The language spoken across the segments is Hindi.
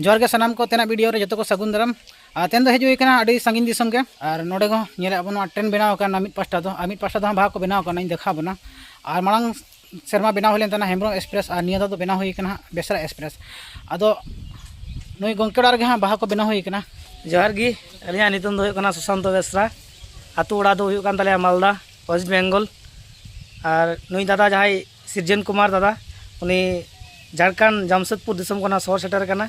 जोहार के सानाम को तेना वीडियो रे जतो को सगुन दाराम तेन दो हेजुई कना अडी सांगिन दिसम के और नोडे को नेले अबन ट्रेन बनाव का मिड पास्टा दो भाग को बनाव का देखा बना और मांग सेरमा बनाव हलेन तना हेमब्रम एक्सप्रेस और निया दो बनाव हुई कना बेसरा एक्सप्रेस अदो नई गंकेड़ार गे भाग को बनाव हुई कना। जोहार गी अलिया नितुम दो कना सुशांत बेसरा आतु उड़ा दो हुई कान तले मालदा वेस्ट बेंगल और नई दादा जहां सृजन कुमार दादा उनी झारखंड जमशेदपुर दिसम कना शहर सेटर कना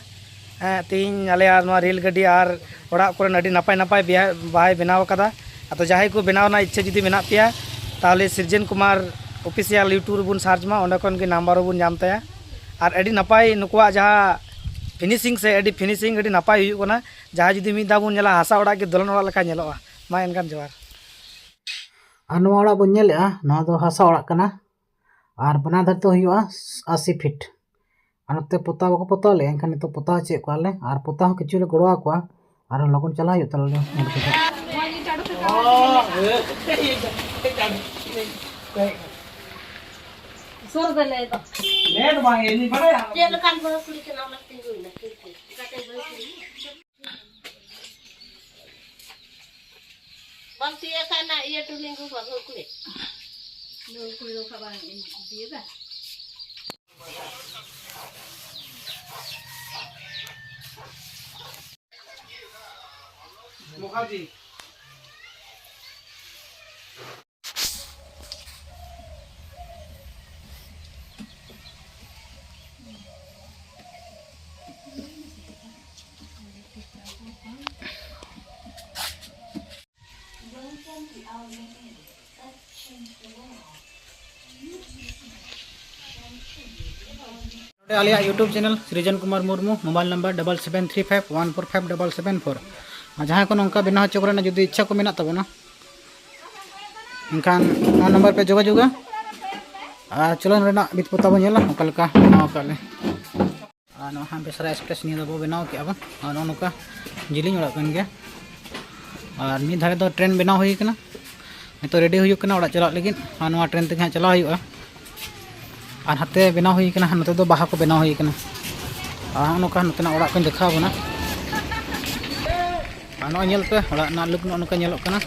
तीन आले रेल गाड़ी और ओड़ा कोरेन अडी नपाय नपाय बाय बनाव कदा तो जहां को बनाव ना इच्छा जुदी मेना पेया ताहले सृजन कुमार ऑफिशियल यूट्यूब बुन सर्च मा ओंडे खन के नंबर बुन नाम ताया और अडी नपाय नुकुआ जहां फिनिशिंग से अडी फिनिशिंग अडी नपाय हुई कोना जहां जुदी मिदा बुन नेला हासा ओड़ा के दलन ओड़ा लेका नेलोआ मा एनकान जोहार अनु ओड़ा बुन नेलेआ ना दो हासा ओड़ा कना और बना धरते हुआ 80 फीट अनते पोता को पोता ले एनखान तो पोता चे कोले और पोता हो किछु ले गड़वा को और लगन चला हो तले सोर गले तो ले तो बांगे नहीं पड़े जे लकान बो कुली के नाम लगती हुई ना काटे बंती एकाना ये टुलिंग को बो कुली नो कुली रो खबर दिए बा मुखाजी आलिया यूट्यूब चैनल सृजन कुमार मुर्मू मोबाइल नंबर 7735145774 जहाँ को नौका बनाव चोकरे ना जुदी इच्छा को मेना तबना इनखान नंबर पे जोगाजोगा चलन रेना बित पोता बन नेला ओकलका बनाव काले हाँ बेसरा एक्सप्रेस नहीं दबो बनाव के अब नौका जिलिंग ओड़ा कन गया और नित धारे दो ट्रेन बनाव हुई कना तो रेडी हुई कना ओड़ा चला लेकिन नवा ट्रेन ते चला हुआ और हाथे बनाव हुई कना नते दो बाहा को बनाव हुई कना नौका नतना ओड़ा को देखा बना नो पे ओड़ा ना लुक नौका नेलोग कना।